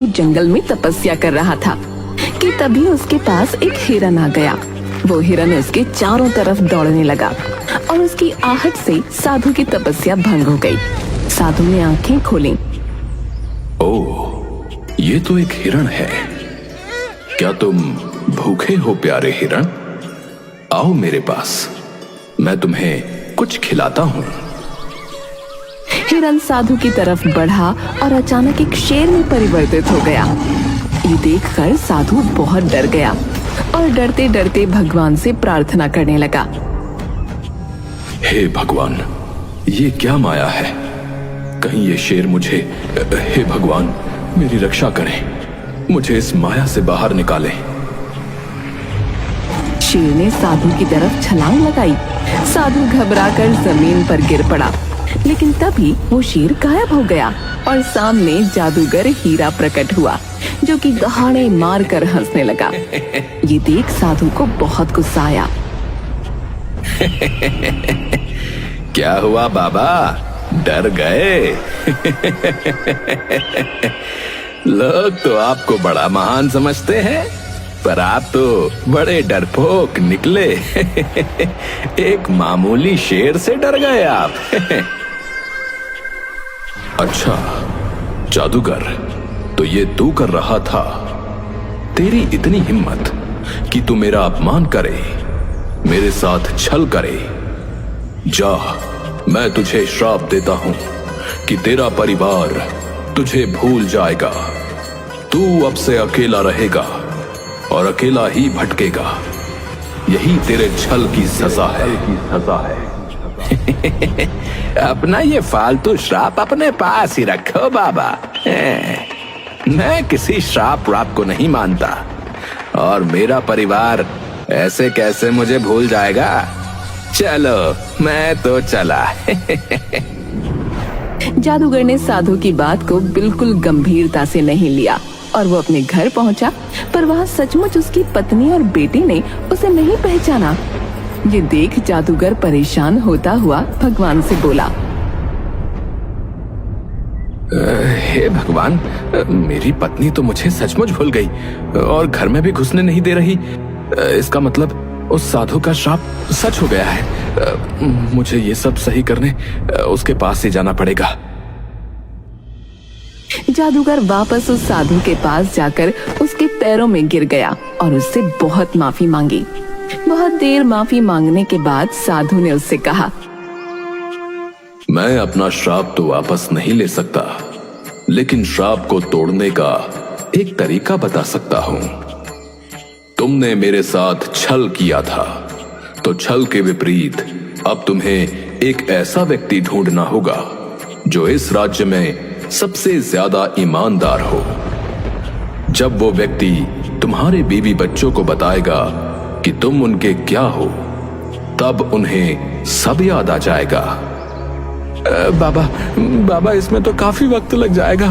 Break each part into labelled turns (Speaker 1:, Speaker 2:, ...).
Speaker 1: जंगल में तपस्या कर रहा था कि तभी उसके पास एक हिरन आ गया। वो हिरन उसके चारों तरफ दौड़ने लगा और उसकी आहट से साधु की तपस्या भंग हो गई। साधु ने आंखें खोली।
Speaker 2: ओह, ये तो एक हिरण है। क्या तुम भूखे हो प्यारे हिरण? आओ मेरे पास, मैं तुम्हें कुछ खिलाता हूँ।
Speaker 1: हिरन साधु की तरफ बढ़ा और अचानक एक शेर में परिवर्तित हो गया। ये देखकर साधु बहुत डर गया और डरते डरते भगवान से प्रार्थना करने लगा।
Speaker 2: हे भगवान, ये क्या माया है? कहीं ये शेर मुझे, हे भगवान मेरी रक्षा करें, मुझे इस माया से बाहर निकालें।
Speaker 1: शेर ने साधु की तरफ छलांग लगाई। साधु घबराकर जमीन पर गिर पड़ा, लेकिन तभी वो शेर गायब हो गया और सामने जादूगर हीरा प्रकट हुआ, जो कि दहाड़े मारकर हंसने लगा। ये देख साधु को बहुत गुस्सा आया।
Speaker 2: क्या हुआ बाबा, डर गए? लोग तो आपको बड़ा महान समझते हैं, पर आप तो बड़े डरपोक निकले। एक मामूली शेर से डर गए आप। अच्छा जादूगर, तो ये तू कर रहा था? तेरी इतनी हिम्मत कि तू मेरा अपमान करे, मेरे साथ छल करे। जा, मैं तुझे श्राप देता हूं कि तेरा परिवार तुझे भूल जाएगा। तू अब से अकेला रहेगा और अकेला ही भटकेगा। यही तेरे छल की सजा है। अपना ये फालतू श्राप अपने पास ही रखो बाबा। मैं किसी श्राप व्राप को नहीं मानता, और मेरा परिवार ऐसे कैसे मुझे भूल जाएगा। चलो मैं तो चला।
Speaker 1: जादूगर ने साधु की बात को बिल्कुल गंभीरता से नहीं लिया और वो अपने घर पहुंचा, पर वहां सचमुच उसकी पत्नी और बेटी ने उसे नहीं पहचाना। ये देख जादूगर परेशान होता हुआ भगवान से बोला,
Speaker 2: हे भगवान, मेरी पत्नी तो मुझे सचमुच भूल गई और घर में भी घुसने नहीं दे रही। इसका मतलब उस साधु का श्राप सच हो गया है। मुझे ये सब सही करने उसके पास ही जाना पड़ेगा।
Speaker 1: जादूगर वापस उस साधु के पास जाकर उसके पैरों में गिर गया और उससे बहुत माफी मांगी। बहुत देर माफी मांगने के बाद साधु ने उससे कहा,
Speaker 2: मैं अपना श्राप तो वापस नहीं ले सकता, लेकिन श्राप को तोड़ने का एक तरीका बता सकता हूं। तुमने मेरे साथ छल किया था, तो छल के विपरीत अब तुम्हें एक ऐसा व्यक्ति ढूंढना होगा जो इस राज्य में सबसे ज्यादा ईमानदार हो। जब वो व्यक्ति तुम्हारे बीवी बच्चों को बताएगा कि तुम उनके क्या हो, तब उन्हें सब याद आ जाएगा। बाबा इसमें तो काफी वक्त लग जाएगा।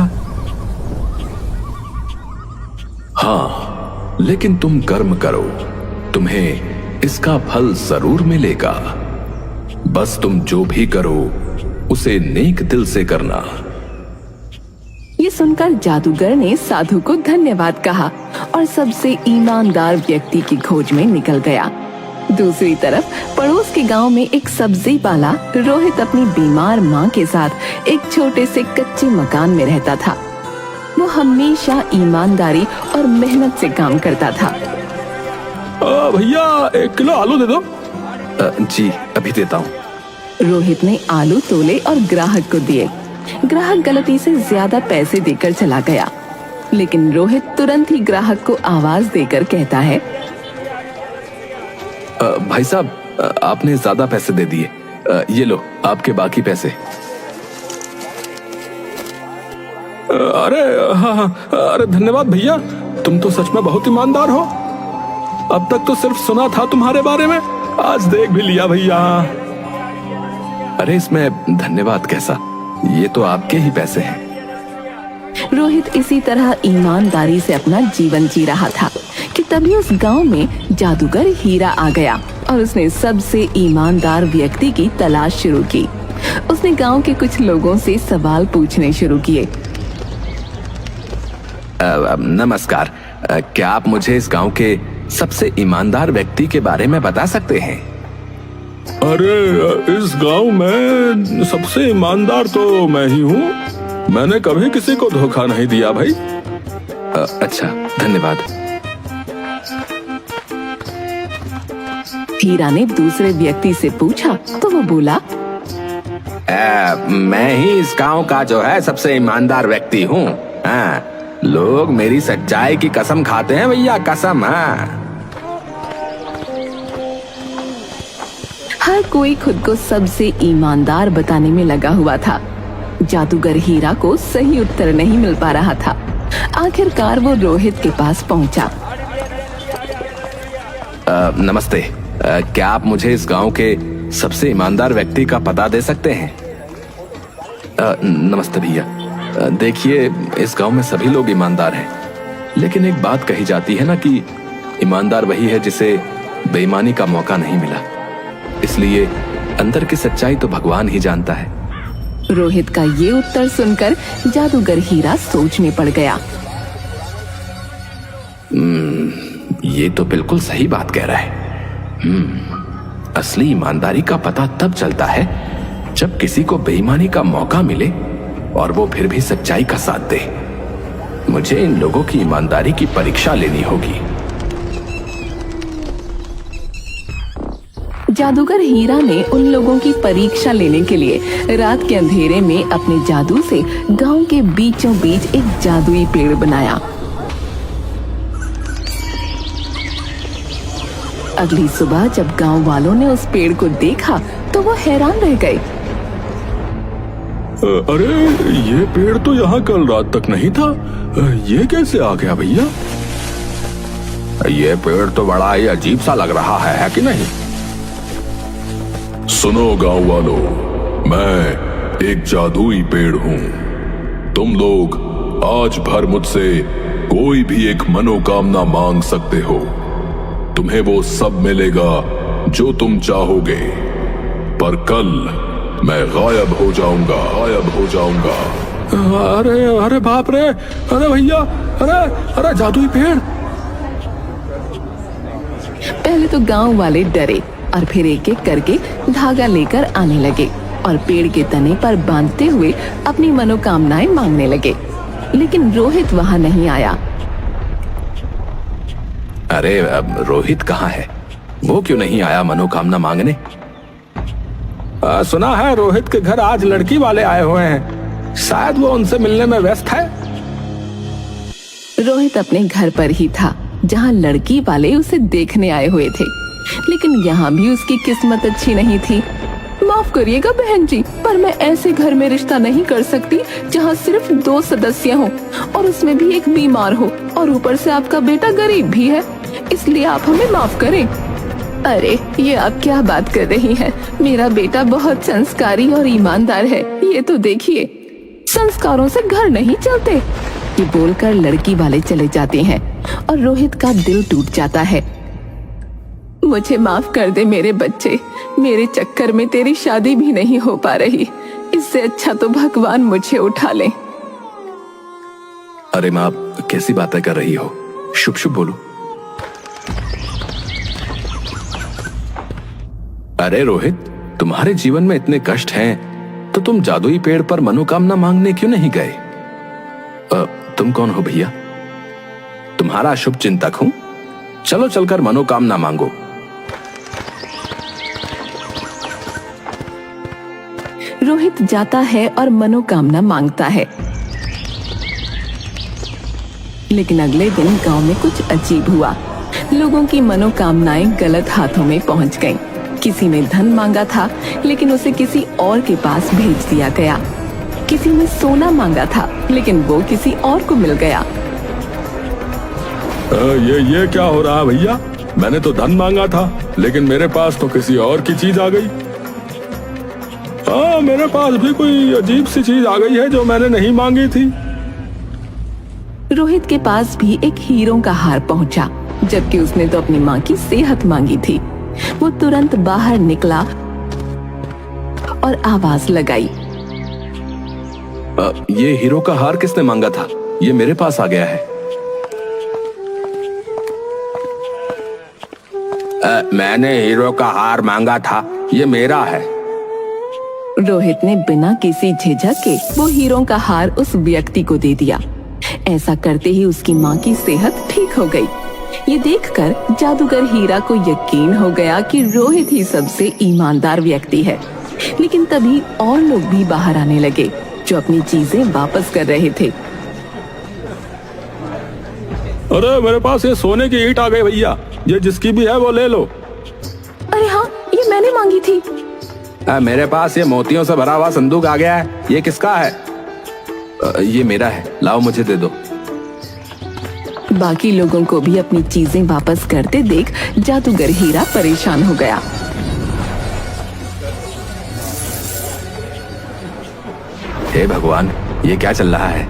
Speaker 2: हाँ, लेकिन तुम कर्म करो, तुम्हें इसका फल जरूर मिलेगा। बस तुम जो भी करो उसे नेक दिल से करना।
Speaker 1: ये सुनकर जादूगर ने साधु को धन्यवाद कहा और सबसे ईमानदार व्यक्ति की खोज में निकल गया। दूसरी तरफ पड़ोस के गांव में एक सब्जी वाला रोहित अपनी बीमार मां के साथ एक छोटे से कच्चे मकान में रहता था। वो हमेशा ईमानदारी और मेहनत से काम करता था।
Speaker 2: भैया 1 किलो आलू दे दो। जी अभी देता हूँ।
Speaker 1: रोहित ने आलू तोले और ग्राहक को दिए। ग्राहक गलती से ज्यादा पैसे देकर चला गया, लेकिन रोहित तुरंत ही ग्राहक को आवाज देकर कहता है,
Speaker 2: भाई साहब, आपने ज्यादा पैसे दे दिए। ये लो आपके बाकी पैसे। अरे हाँ, अरे धन्यवाद भैया, तुम तो सच में बहुत ईमानदार हो। अब तक तो सिर्फ सुना था तुम्हारे बारे में, आज देख भी लिया भैया। अरे इसमें धन्यवाद कैसा, ये तो आपके ही पैसे हैं।
Speaker 1: रोहित इसी तरह ईमानदारी से अपना जीवन जी रहा था कि तभी उस गांव में जादूगर हीरा आ गया और उसने सबसे ईमानदार व्यक्ति की तलाश शुरू की। उसने गांव के कुछ लोगों से सवाल पूछने शुरू किए।
Speaker 2: नमस्कार। क्या आप मुझे इस गांव के सबसे ईमानदार व्यक्ति के बारे में बता सकते हैं?
Speaker 3: अरे इस गांव में सबसे ईमानदार तो मैं ही हूँ। मैंने कभी किसी को धोखा नहीं दिया भाई।
Speaker 2: अच्छा, धन्यवाद।
Speaker 1: हीरा ने दूसरे व्यक्ति से पूछा तो वो बोला,
Speaker 2: मैं ही इस गांव का जो है सबसे ईमानदार व्यक्ति हूँ। हाँ, लोग मेरी सच्चाई की कसम खाते हैं भैया, कसम। हाँ,
Speaker 1: हर कोई खुद को सबसे ईमानदार बताने में लगा हुआ था। जादूगर हीरा को सही उत्तर नहीं मिल पा रहा था। आखिरकार वो रोहित के पास पहुंचा।
Speaker 2: नमस्ते। क्या आप मुझे इस गांव के सबसे ईमानदार व्यक्ति का पता दे सकते हैं? नमस्ते भैया। देखिए, इस गांव में सभी लोग ईमानदार हैं, लेकिन एक बात कही जाती है ना कि ईमानदार वही है जिसे बेईमानी का मौका नहीं मिला। इसलिए अंदर की सच्चाई तो भगवान ही जानता है।
Speaker 1: रोहित का ये उत्तर सुनकर जादूगर हीरा सोच में पड़ गया।
Speaker 2: ये तो बिल्कुल सही बात कह रहा है। असली ईमानदारी का पता तब चलता है जब किसी को बेईमानी का मौका मिले और वो फिर भी सच्चाई का साथ दे। मुझे इन लोगों की ईमानदारी की परीक्षा लेनी होगी।
Speaker 1: जादूगर हीरा ने उन लोगों की परीक्षा लेने के लिए रात के अंधेरे में अपने जादू से गांव के बीचों बीच एक जादुई पेड़ बनाया। अगली सुबह जब गांव वालों ने उस पेड़ को देखा तो वो हैरान रह गए।
Speaker 3: अरे ये पेड़ तो यहाँ कल रात तक नहीं था, ये कैसे आ गया भैया?
Speaker 2: ये पेड़ तो बड़ा ही अजीब सा लग रहा है कि नहीं?
Speaker 3: सुनो गांव वालों, मैं एक जादुई पेड़ हूँ। तुम लोग आज भर मुझसे कोई भी एक मनोकामना मांग सकते हो। तुम्हें वो सब मिलेगा जो तुम चाहोगे, पर कल मैं गायब हो जाऊंगा।
Speaker 2: अरे अरे बाप रे, अरे भैया, अरे जादुई पेड़।
Speaker 1: पहले तो गांव वाले डरे और फिर एक एक करके धागा लेकर आने लगे और पेड़ के तने पर बांधते हुए अपनी मनोकामनाएं मांगने लगे। लेकिन रोहित वहां नहीं आया।
Speaker 2: अरे अब रोहित कहाँ है? वो क्यों नहीं आया मनोकामना मांगने? सुना है रोहित के घर आज लड़की वाले आए हुए हैं, शायद वो उनसे मिलने में व्यस्त है।
Speaker 1: रोहित अपने घर पर ही था जहां लड़की वाले उसे देखने आए हुए थे, लेकिन यहाँ भी उसकी किस्मत अच्छी नहीं थी। माफ करिएगा बहन जी, पर मैं ऐसे घर में रिश्ता नहीं कर सकती जहाँ सिर्फ 2 सदस्य हों और उसमें भी एक बीमार हो और ऊपर से आपका बेटा गरीब भी है, इसलिए आप हमें माफ करें। अरे ये आप क्या बात कर रही हैं? मेरा बेटा बहुत संस्कारी और ईमानदार है, ये तो देखिए। संस्कारों से घर नहीं चलते। ये बोलकर लड़की वाले चले जाते हैं और रोहित का दिल टूट जाता है। मुझे माफ कर दे मेरे बच्चे, मेरे चक्कर में तेरी शादी भी नहीं हो पा रही। इससे अच्छा तो भगवान मुझे उठा ले।
Speaker 2: अरे माँ, कैसी बातें कर रही हो? शुभ शुभ बोलो। अरे रोहित, तुम्हारे जीवन में इतने कष्ट हैं तो तुम जादुई पेड़ पर मनोकामना मांगने क्यों नहीं गए? तुम कौन हो भैया? तुम्हारा शुभ चिंतक हूं। चलो चलकर मनोकामना मांगो।
Speaker 1: रोहित जाता है और मनोकामना मांगता है, लेकिन अगले दिन गांव में कुछ अजीब हुआ। लोगों की मनोकामनाएं गलत हाथों में पहुंच गईं। किसी ने धन मांगा था, लेकिन उसे किसी और के पास भेज दिया गया। किसी ने सोना मांगा था, लेकिन वो किसी और को मिल गया।
Speaker 3: ये क्या हो रहा है भैया? मैंने तो धन मांगा था, लेकिन मेरे पास तो किसी और की चीज आ गई। हाँ, मेरे पास भी कोई अजीब सी चीज आ गई है जो मैंने नहीं मांगी थी।
Speaker 1: रोहित के पास भी एक हीरों का हार पहुंचा, जबकि उसने तो अपनी माँ की सेहत मांगी थी। वो तुरंत बाहर निकला और आवाज लगाई।
Speaker 2: ये हीरो का हार किसने मांगा था? ये मेरे पास आ गया है। मैंने हीरो का हार मांगा था, ये मेरा है।
Speaker 1: रोहित ने बिना किसी झिझक के वो हीरो का हार उस व्यक्ति को दे दिया। ऐसा करते ही उसकी माँ की सेहत ठीक हो गई। ये देखकर जादूगर हीरा को यकीन हो गया कि रोहित ही सबसे ईमानदार व्यक्ति है। लेकिन तभी और लोग भी बाहर आने लगे जो अपनी चीजें वापस कर रहे थे।
Speaker 2: अरे मेरे पास ये सोने की ईंट आ गई भैया, ये जिसकी भी है वो ले लो।
Speaker 1: अरे हाँ, ये मैंने मांगी थी।
Speaker 2: मेरे पास ये मोतियों से भरा हुआ संदूक आ गया है, ये किसका है? ये मेरा है, लाओ मुझे दे दो।
Speaker 1: बाकी लोगों को भी अपनी चीजें वापस करते देख जादूगर हीरा परेशान हो गया।
Speaker 2: हे भगवान, ये क्या चल रहा है?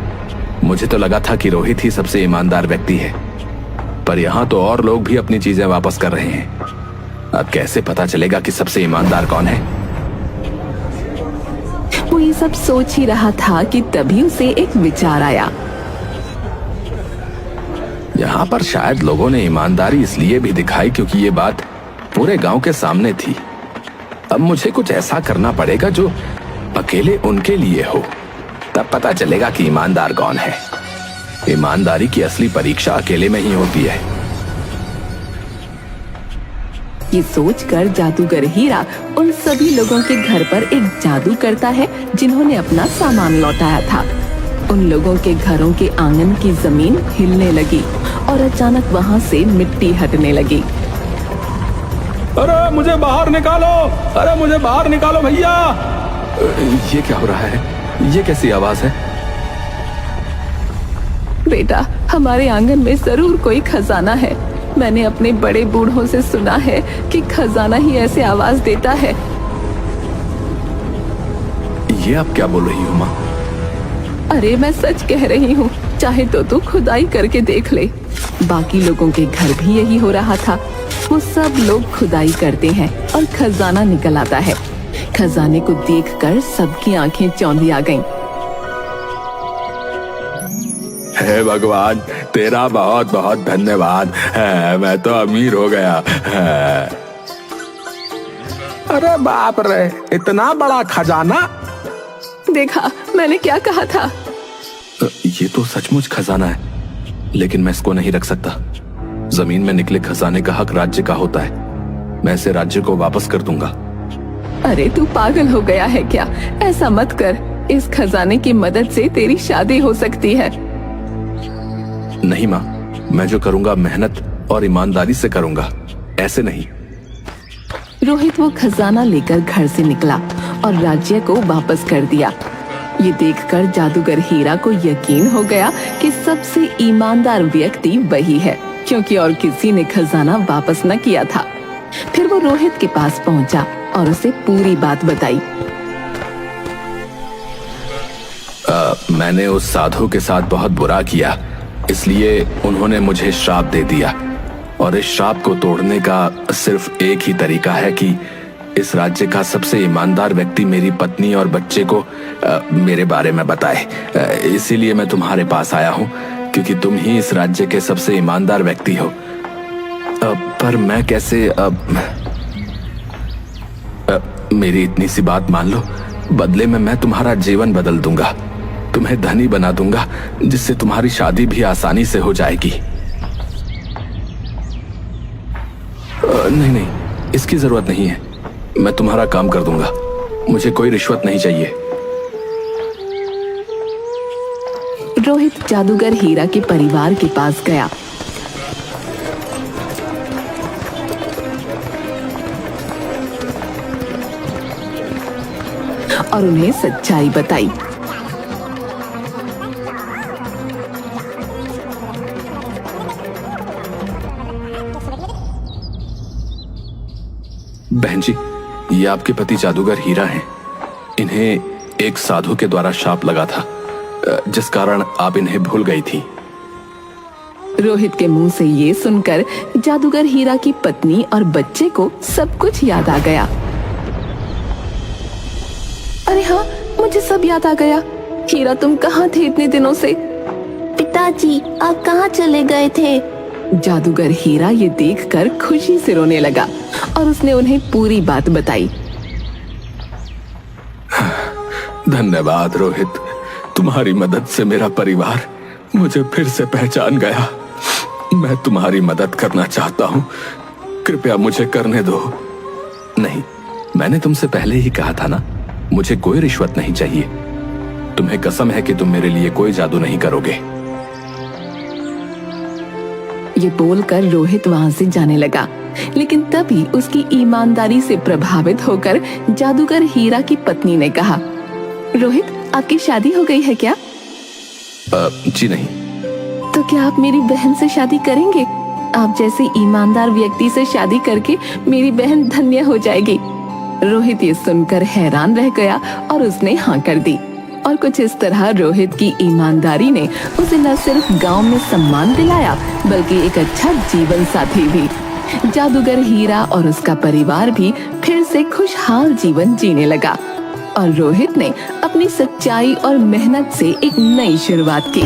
Speaker 2: मुझे तो लगा था कि रोहित ही सबसे ईमानदार व्यक्ति है, पर यहाँ तो और लोग भी अपनी चीजें वापस कर रहे हैं। अब कैसे पता चलेगा कि सबसे ईमानदार कौन है?
Speaker 1: वो ये सब सोच ही रहा था कि तभी उसे एक विचार आया।
Speaker 2: यहाँ पर शायद लोगों ने ईमानदारी इसलिए भी दिखाई क्योंकि ये बात पूरे गांव के सामने थी। अब मुझे कुछ ऐसा करना पड़ेगा जो अकेले उनके लिए हो, तब पता चलेगा कि ईमानदार कौन है। ईमानदारी की असली परीक्षा अकेले में ही होती है।
Speaker 1: ये सोचकर जादूगर हीरा उन सभी लोगों के घर पर एक जादू करता है जिन्होंने अपना सामान लौटाया था। उन लोगों के घरों के आंगन की जमीन हिलने लगी और अचानक वहां से मिट्टी हटने लगी।
Speaker 2: अरे मुझे बाहर निकालो, अरे मुझे बाहर निकालो भैया। ये क्या हो रहा है? ये कैसी आवाज है?
Speaker 1: बेटा, हमारे आंगन में जरूर कोई खजाना है। मैंने अपने बड़े बूढ़ों से सुना है कि खजाना ही ऐसे आवाज देता है।
Speaker 2: ये आप क्या बोल रही हो माँ?
Speaker 1: अरे मैं सच कह रही हूँ, चाहे तो तू खुदाई करके देख ले। बाकी लोगों के घर भी यही हो रहा था। वो सब लोग खुदाई करते हैं और खजाना निकल आता है। खजाने को देखकर सबकी आंखें चौंधी आ गईं।
Speaker 2: हे भगवान, तेरा बहुत बहुत धन्यवाद है, मैं तो अमीर हो गया है। अरे बाप रे, इतना बड़ा खजाना!
Speaker 1: देखा, मैंने क्या कहा था।
Speaker 2: ये तो सचमुच खजाना है, लेकिन मैं इसको नहीं रख सकता। जमीन में निकले खजाने का हक राज्य का होता है। मैं इसे राज्य को वापस कर दूंगा।
Speaker 1: अरे तू पागल हो गया है क्या? ऐसा मत कर। इस खजाने की मदद से तेरी शादी हो सकती है।
Speaker 2: नहीं माँ, मैं जो करूंगा मेहनत और ईमानदारी से करूंगा, ऐसे नहीं।
Speaker 1: रोहित वो खजाना लेकर घर से निकला और राज्य को वापस कर दिया। ये देखकर जादूगर हीरा को यकीन हो गया कि सबसे ईमानदार व्यक्ति वही है, क्योंकि और किसी ने खजाना वापस न किया था। फिर वो रोहित के पास पहुंचा और उसे पूरी बात बताई।
Speaker 2: मैंने उस साधु के साथ बहुत बुरा किया, इसलिए उन्होंने मुझे श्राप दे दिया। और इस श्राप को तोड़ने का सिर्फ एक ही तरीका है कि इस राज्य का सबसे ईमानदार व्यक्ति मेरी पत्नी और बच्चे को मेरे बारे में बताए। इसीलिए मैं तुम्हारे पास आया हूँ, क्योंकि तुम ही इस राज्य के सबसे ईमानदार व्यक्ति हो। पर मैं कैसे मेरी इतनी सी बात मान लो, बदले में मैं तुम्हारा जीवन बदल दूंगा, तुम्हें धनी बना दूंगा, जिससे तुम्हारी शादी भी आसानी से हो जाएगी। नहीं नहीं, इसकी जरूरत नहीं है। मैं तुम्हारा काम कर दूंगा, मुझे कोई रिश्वत नहीं चाहिए।
Speaker 1: रोहित जादूगर हीरा के परिवार के पास गया। और उन्हें सच्चाई बताई।
Speaker 2: बहन जी, ये आपके पति जादूगर हीरा हैं। इन्हें एक साधु के द्वारा शाप लगा था, जिस कारण आप इन्हें भूल गई थी।
Speaker 1: रोहित के मुंह से ये सुनकर जादूगर हीरा की पत्नी और बच्चे को सब कुछ याद आ गया। अरे हाँ, मुझे सब याद आ गया। हीरा, तुम कहाँ थे इतने दिनों से? पिताजी, आप कहाँ चले गए थे? जादूगर हीरा ये देखकर खुशी से रोने लगा और उसने उन्हें पूरी बात बताई।
Speaker 2: धन्यवाद रोहित, तुम्हारी मदद से मेरा परिवार मुझे फिर से पहचान गया। मैं तुम्हारी मदद करना चाहता हूँ, कृपया मुझे करने दो। नहीं, मैंने तुमसे पहले ही कहा था ना, मुझे कोई रिश्वत नहीं चाहिए। तुम्हें कसम है कि तुम मेरे लिए कोई जादू नहीं करोगे।
Speaker 1: ये बोलकर रोहित वहां से जाने लगा, लेकिन तभी उसकी ईमानदारी से प्रभावित होकर जादूगर हीरा की पत्नी ने कहा, रोहित, आपकी शादी हो गई है क्या?
Speaker 2: जी नहीं।
Speaker 1: तो क्या आप मेरी बहन से शादी करेंगे? आप जैसे ईमानदार व्यक्ति से शादी करके मेरी बहन धन्य हो जाएगी। रोहित ये सुनकर हैरान रह गया और उसने हाँ कर दी। और कुछ इस तरह रोहित की ईमानदारी ने उसे न सिर्फ गांव में सम्मान दिलाया, बल्कि एक अच्छा जीवन साथी भी। जादूगर हीरा और उसका परिवार भी फिर से खुशहाल जीवन जीने लगा और रोहित ने अपनी सच्चाई और मेहनत से एक नई शुरुआत की।